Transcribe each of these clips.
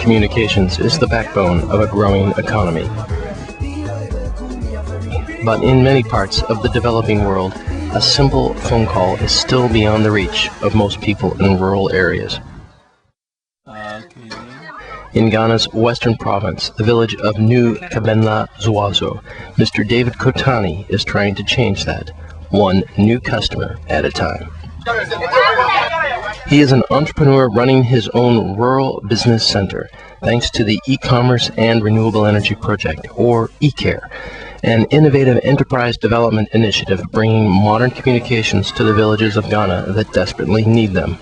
communications is the backbone of a growing economy. But in many parts of the developing world, a simple phone call is still beyond the reach of most people in rural areas. In Ghana's western province, the village of New Kabenla Zuazo, Mr. David Kotani is trying to change that, one new customer at a time. He is an entrepreneur running his own rural business center, thanks to the e-commerce and renewable energy project, or eCARE, an innovative enterprise development initiative bringing modern communications to the villages of Ghana that desperately need them.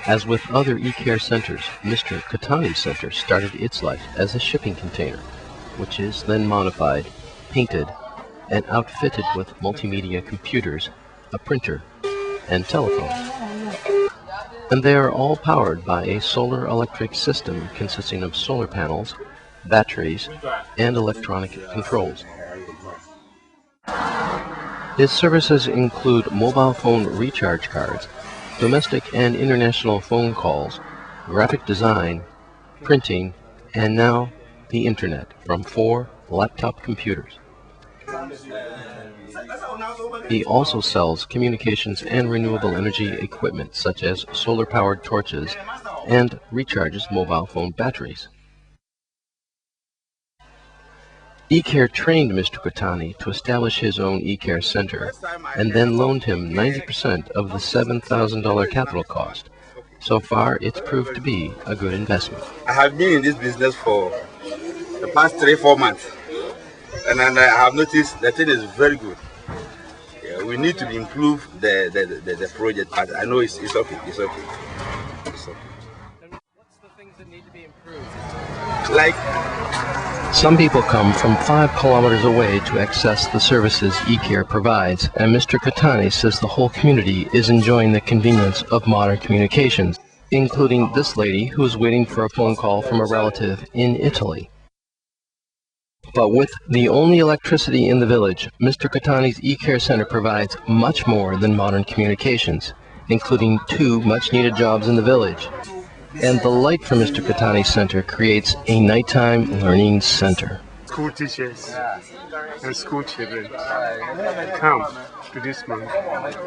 As with other eCARE centers, Mr. Kotani's center started its life as a shipping container, which is then modified, painted, and outfitted with multimedia computers, a printer, and telephone. And they are all powered by a solar electric system consisting of solar panels, batteries, and electronic controls. His services include mobile phone recharge cards, domestic and international phone calls, graphic design, printing, and now the internet from 4 laptop computers. He also sells communications and renewable energy equipment such as solar-powered torches and recharges mobile phone batteries. eCARE trained Mr. Kotani to establish his own eCARE center and then loaned him 90% of the $7,000 capital cost. So far, it's proved to be a good investment. I have been in this business for the past 3-4 months, and I have noticed the thing is very good. Yeah, we need to improve the project, but I know it's okay. It's okay. It's okay. What's the things that need to be improved? Like, some people come from 5 kilometers away to access the services eCARE provides, and Mr. Kotani says the whole community is enjoying the convenience of modern communications, including this lady who is waiting for a phone call from a relative in Italy. But with the only electricity in the village, Mr. Kotani's eCARE center provides much more than modern communications, including 2 much-needed jobs in the village. And the light from Mr. Kotani's center creates a nighttime learning center. School teachers and school children come to this month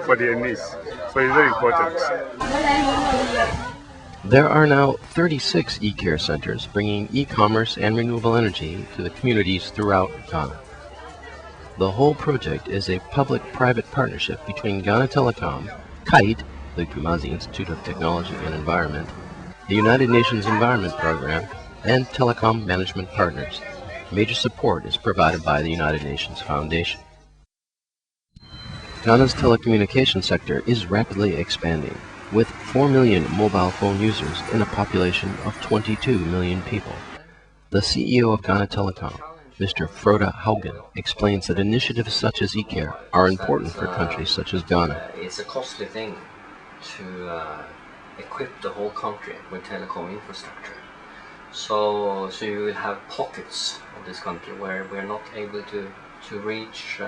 for their needs, so it's very important. There are now 36 eCARE centers bringing e-commerce and renewable energy to the communities throughout Ghana. The whole project is a public-private partnership between Ghana Telecom, KITE, the Kumasi Institute of Technology and Environment, the United Nations Environment Program, and telecom management partners. Major support is provided by the United Nations Foundation. Ghana's telecommunications sector is rapidly expanding, with 4 million mobile phone users in a population of 22 million people. The CEO of Ghana Telecom, Mr. Frode Haugen, explains that initiatives such as eCARE are important for countries such as Ghana. It's a costly thing to equip the whole country with telecom infrastructure. So you will have pockets of this country where we're not able to reach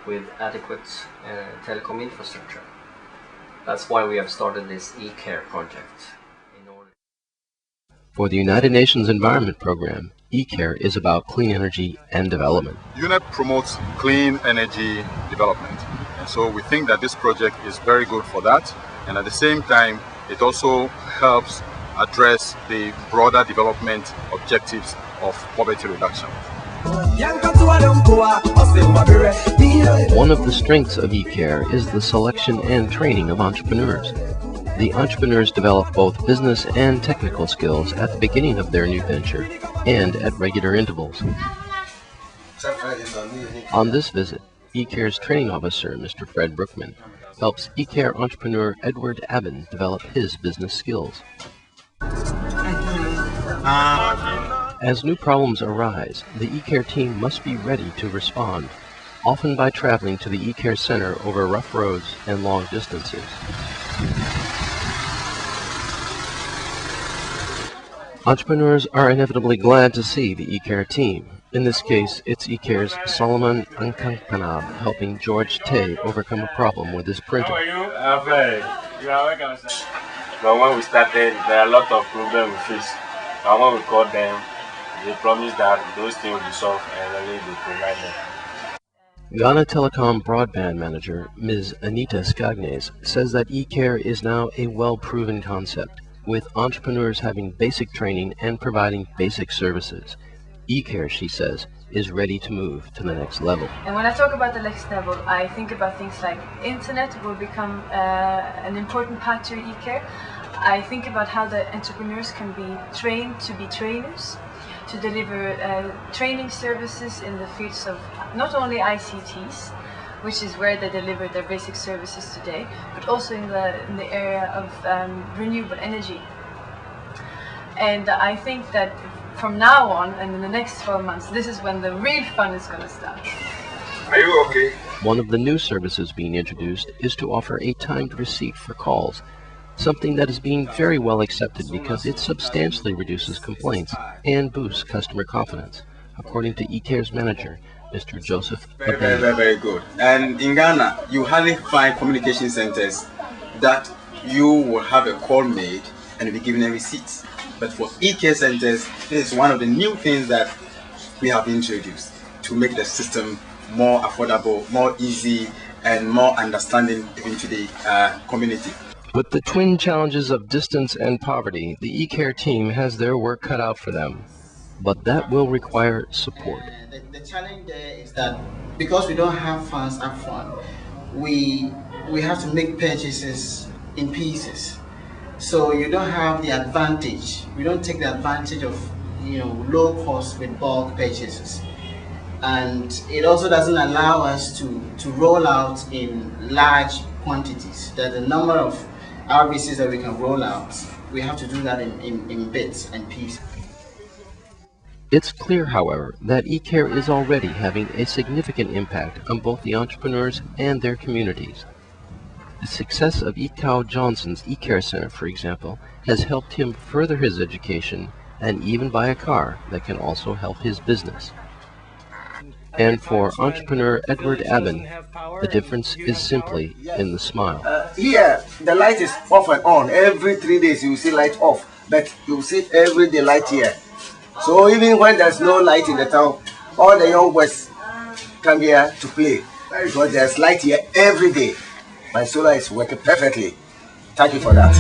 with adequate telecom infrastructure. That's why we have started this eCARE project. For the United Nations Environment Program, eCARE is about clean energy and development. UNEP promotes clean energy development, and so we think that this project is very good for that, and at the same time it also helps address the broader development objectives of poverty reduction. One of the strengths of eCARE is the selection and training of entrepreneurs. The entrepreneurs develop both business and technical skills at the beginning of their new venture and at regular intervals. On this visit, eCare's training officer, Mr. Fred Brookman, helps eCARE entrepreneur Edward Abbin develop his business skills. As new problems arise, the eCARE team must be ready to respond, often by traveling to the eCARE center over rough roads and long distances. Entrepreneurs are inevitably glad to see the eCARE team. In this case, it's eCare's Solomon Ankankanab helping George Tay overcome a problem with his printer. How are you? You are welcome, sir. But when we started, there are a lot of problems we faced. And when we called them, they promised that those things will be solved and really they provide them. Ghana Telecom broadband manager Ms. Anita Scagnes says that eCARE is now a well-proven concept, with entrepreneurs having basic training and providing basic services. eCARE, she says, is ready to move to the next level. And when I talk about the next level, I think about things like internet will become an important part to eCARE. I think about how the entrepreneurs can be trained to be trainers, to deliver training services in the fields of not only ICTs, which is where they deliver their basic services today, but also in the area of renewable energy. And I think that from now on and in the next 12 months, this is when the real fun is going to start. Are you okay? One of the new services being introduced is to offer a timed receipt for calls, something that is being very well accepted because it substantially reduces complaints and boosts customer confidence, according to eCare's manager, Mr. Joseph Abedi. Very good. And in Ghana, you hardly find communication centers that you will have a call made and be given a receipt. But for eCare centers, this is one of the new things that we have introduced to make the system more affordable, more easy, and more understanding into the community. With the twin challenges of distance and poverty, the eCare team has their work cut out for them. But that will require support. The challenge there is that because we don't have funds up front, we have to make purchases in pieces. So you don't have the advantage. We don't take the advantage of low cost with bulk purchases. And it also doesn't allow us to roll out in large quantities. There's a number of RBCs that we can roll out. We have to do that in bits and pieces. It's clear, however, that eCare is already having a significant impact on both the entrepreneurs and their communities. The success of Ekaw Johnson's eCare Center, for example, has helped him further his education and even buy a car that can also help his business. And for entrepreneur Edward Aben, the difference is simply in the smile. Here, the light is off and on. Every 3 days you will see light off, but you will see every day light here. So even when there's no light in the town, all the young boys come here to play because there's light here every day. My solar is working perfectly. Thank you for that.